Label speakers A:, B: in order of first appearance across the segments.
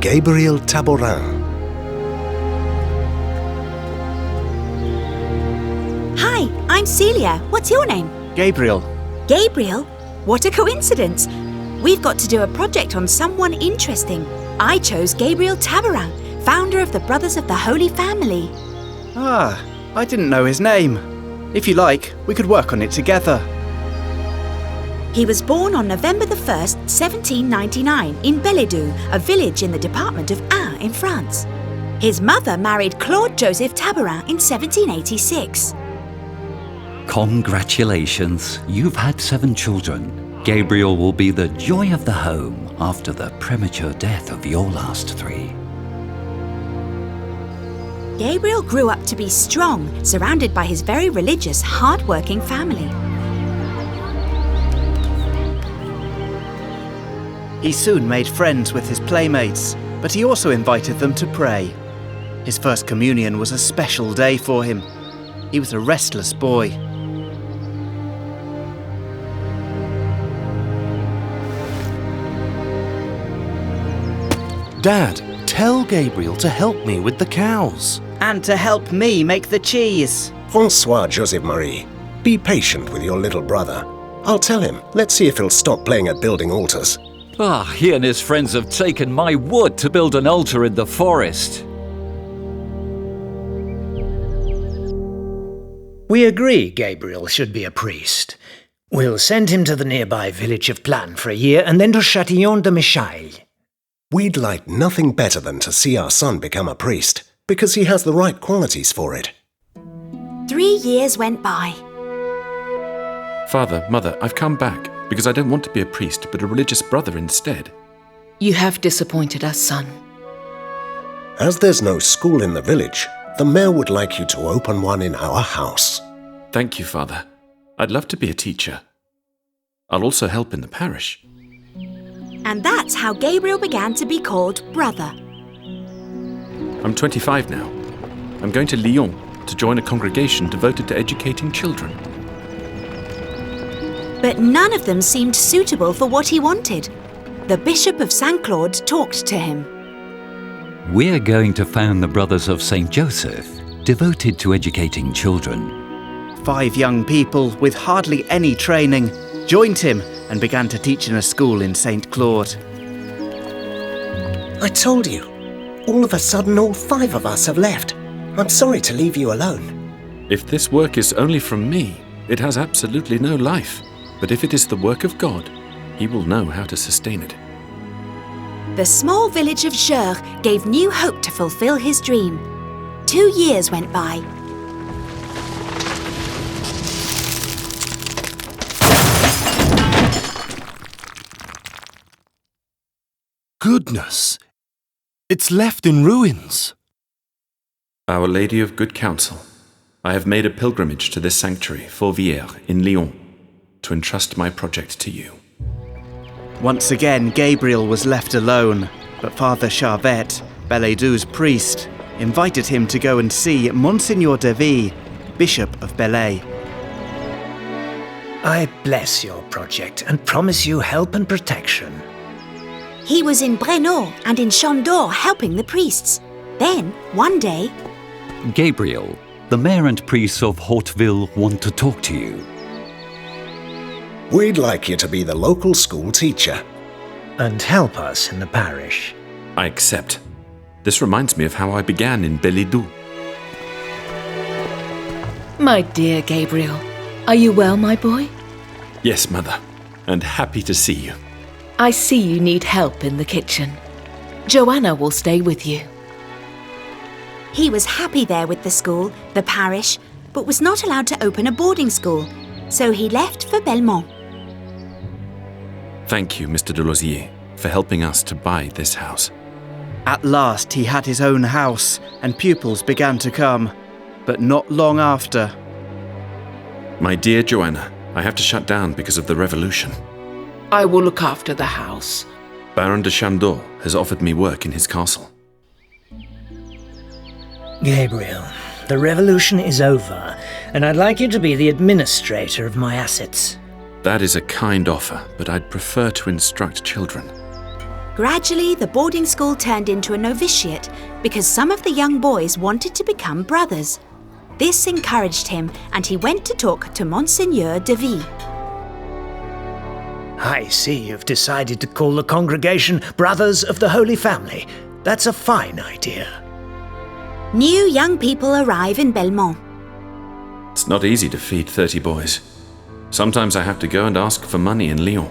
A: Gabriel Taborin.
B: Hi, I'm Celia. What's your name?
C: Gabriel.
B: Gabriel? What a coincidence. We've got to do a project on someone interesting. I chose Gabriel Taborin, founder of the Brothers of the Holy Family.
C: Ah, I didn't know his name. If you like, we could work on it together.
B: He was born on November the 1st, 1799 in Belledou, a village in the department of Ain in France. His mother married Claude Joseph Taborin in 1786.
D: Congratulations, you've had 7 children. Gabriel will be the joy of the home after the premature death of your last 3.
B: Gabriel grew up to be strong, surrounded by his very religious, hard-working family.
C: He soon made friends with his playmates, but he also invited them to pray. His first communion was a special day for him. He was a restless boy.
E: Dad, tell Gabriel to help me with the cows.
C: And to help me make the cheese.
A: François Joseph Marie, be patient with your little brother. I'll tell him. Let's see if he'll stop playing at building altars.
D: He and his friends have taken my wood to build an altar in the forest.
F: We agree Gabriel should be a priest. We'll send him to the nearby village of Plan for a year and then to Châtillon de Michaille.
A: We'd like nothing better than to see our son become a priest, because he has the right qualities for it.
B: 3 years went by.
G: Father, Mother, I've come back because I don't want to be a priest but a religious brother instead.
H: You have disappointed us, son.
A: As there's no school in the village, the mayor would like you to open one in our house.
G: Thank you, Father. I'd love to be a teacher. I'll also help in the parish.
B: And that's how Gabriel began to be called Brother.
G: I'm 25 now. I'm going to Lyon to join a congregation devoted to educating children.
B: But none of them seemed suitable for what he wanted. The Bishop of St. Claude talked to him.
D: We're going to found the Brothers of St. Joseph, devoted to educating children.
C: 5 young people with hardly any training joined him and began to teach in a school in St. Claude.
I: I told you. All of a sudden, all 5 of us have left. I'm sorry to leave you alone.
G: If this work is only from me, it has absolutely no life. But if it is the work of God, He will know how to sustain it.
B: The small village of Gers gave new hope to fulfill his dream. 2 years went by.
E: Goodness! It's left in ruins.
G: Our Lady of Good Counsel, I have made a pilgrimage to this sanctuary, Fourvière, in Lyon, to entrust my project to you.
C: Once again, Gabriel was left alone, but Father Charvet, Belledou's priest, invited him to go and see Monseigneur Davy, Bishop of Belley.
F: I bless your project and promise you help and protection.
B: He was in Breno and in Chandor helping the priests. Then, one day...
D: Gabriel, the mayor and priests of Hauteville want to talk to you.
A: We'd like you to be the local school teacher.
F: And help us in the parish.
G: I accept. This reminds me of how I began in Belledou.
H: My dear Gabriel, are you well, my boy?
G: Yes, Mother, and happy to see you.
H: I see you need help in the kitchen. Joanna will stay with you.
B: He was happy there with the school, the parish, but was not allowed to open a boarding school, so he left for Belmont.
G: Thank you, Mr. de Lozier, for helping us to buy this house.
C: At last he had his own house, and pupils began to come, but not long after.
G: My dear Joanna, I have to shut down because of the revolution.
H: I will look after the house.
G: Baron de Chandor has offered me work in his castle.
F: Gabriel, the revolution is over, and I'd like you to be the administrator of my assets.
G: That is a kind offer, but I'd prefer to instruct children.
B: Gradually, the boarding school turned into a novitiate because some of the young boys wanted to become brothers. This encouraged him, and he went to talk to Monseigneur de Vie.
F: I see you've decided to call the congregation Brothers of the Holy Family. That's a fine idea.
B: New young people arrive in Belmont.
G: It's not easy to feed 30 boys. Sometimes I have to go and ask for money in Lyon.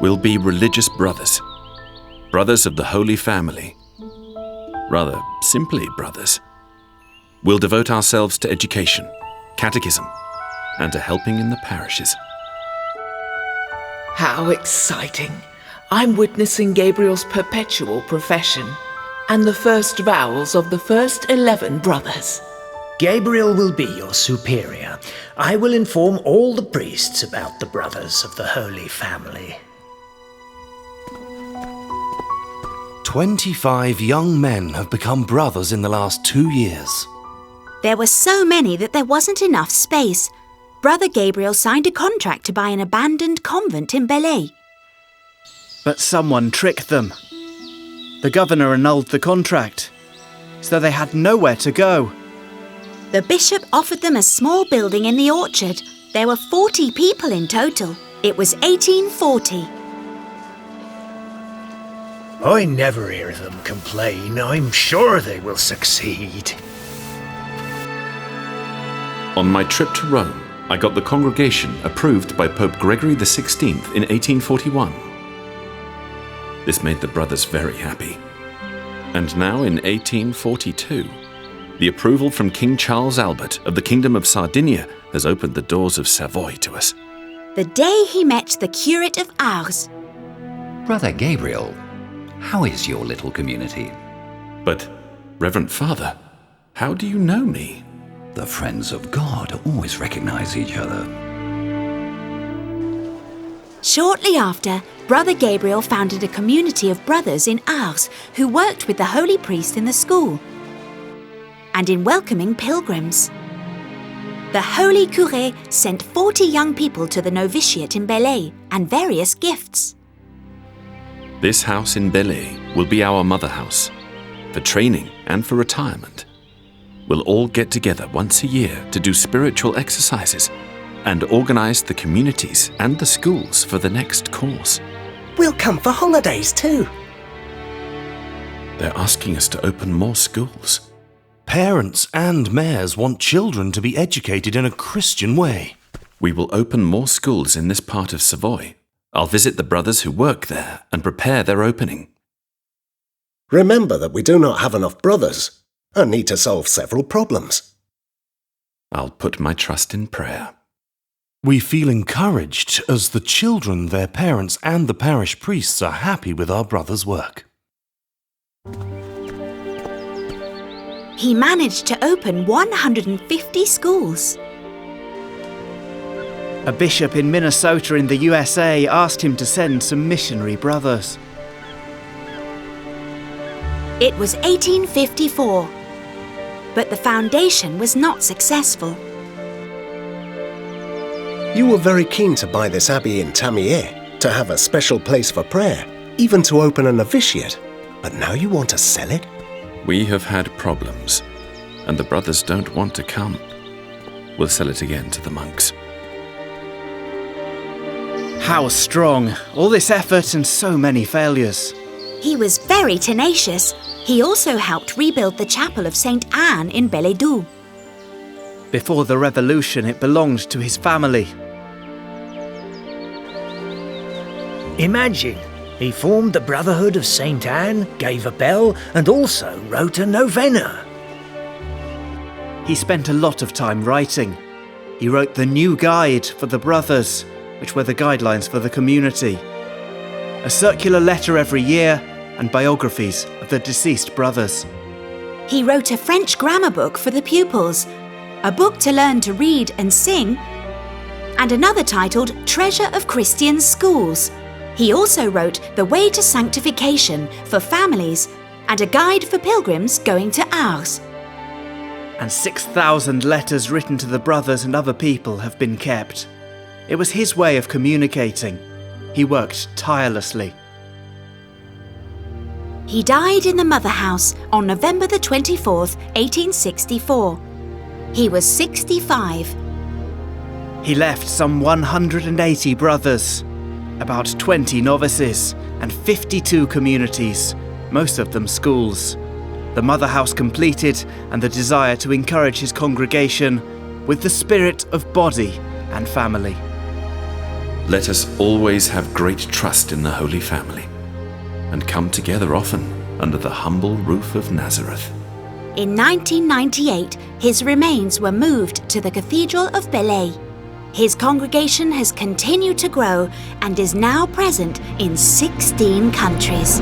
G: We'll be religious brothers. Brothers of the Holy Family. Rather, simply brothers. We'll devote ourselves to education, catechism, and to helping in the parishes.
H: How exciting! I'm witnessing Gabriel's perpetual profession and the first vows of the first 11 brothers.
F: Gabriel will be your superior. I will inform all the priests about the Brothers of the Holy Family.
E: 25 young men have become brothers in the last 2 years.
B: There were so many that there wasn't enough space. Brother Gabriel signed a contract to buy an abandoned convent in Belley.
C: But someone tricked them. The governor annulled the contract, so they had nowhere to go.
B: The bishop offered them a small building in the orchard. There were 40 people in total. It was 1840.
F: I never hear them complain. I'm sure they will succeed.
G: On my trip to Rome, I got the congregation approved by Pope Gregory XVI in 1841. This made the brothers very happy. And now in 1842, the approval from King Charles Albert of the Kingdom of Sardinia has opened the doors of Savoy to us.
B: The day he met the curate of Ars.
D: Brother Gabriel, how is your little community?
G: But, Reverend Father, how do you know me?
D: The friends of God always recognize each other.
B: Shortly after, Brother Gabriel founded a community of brothers in Ars who worked with the holy priest in the school and in welcoming pilgrims. The holy curé sent 40 young people to the novitiate in Belley and various gifts.
G: This house in Belley will be our mother house, for training and for retirement. We'll all get together once a year to do spiritual exercises and organize the communities and the schools for the next course.
I: We'll come for holidays too.
G: They're asking us to open more schools.
E: Parents and mayors want children to be educated in a Christian way.
G: We will open more schools in this part of Savoy. I'll visit the brothers who work there and prepare their opening.
A: Remember that we do not have enough brothers and need to solve several problems.
G: I'll put my trust in prayer.
E: We feel encouraged as the children, their parents, and the parish priests are happy with our brother's work.
B: He managed to open 150 schools.
C: A bishop in Minnesota in the USA asked him to send some missionary brothers.
B: It was 1854, but the foundation was not successful.
A: You were very keen to buy this abbey in Tamier, to have a special place for prayer, even to open a novitiate. But now you want to sell it?
G: We have had problems, and the brothers don't want to come. We'll sell it again to the monks.
C: How strong! All this effort and so many failures.
B: He was very tenacious. He also helped rebuild the chapel of St. Anne in Belley-Doux.
C: Before the revolution, it belonged to his family.
F: Imagine, he formed the Brotherhood of St. Anne, gave a bell, and also wrote a novena.
C: He spent a lot of time writing. He wrote the new guide for the brothers, which were the guidelines for the community. A circular letter every year and biographies of the deceased brothers.
B: He wrote a French grammar book for the pupils, a book to learn to read and sing, and another titled Treasure of Christian Schools. He also wrote The Way to Sanctification for families and a guide for pilgrims going to Ars.
C: And 6,000 letters written to the brothers and other people have been kept. It was his way of communicating. He worked tirelessly.
B: He died in the mother house on November the 24th, 1864. He was 65.
C: He left some 180 brothers, about 20 novices, and 52 communities, most of them schools. The mother house completed, and the desire to encourage his congregation with the spirit of body and family.
G: Let us always have great trust in the Holy Family and come together often under the humble roof of Nazareth.
B: In 1998, his remains were moved to the Cathedral of Belley. His congregation has continued to grow and is now present in 16 countries.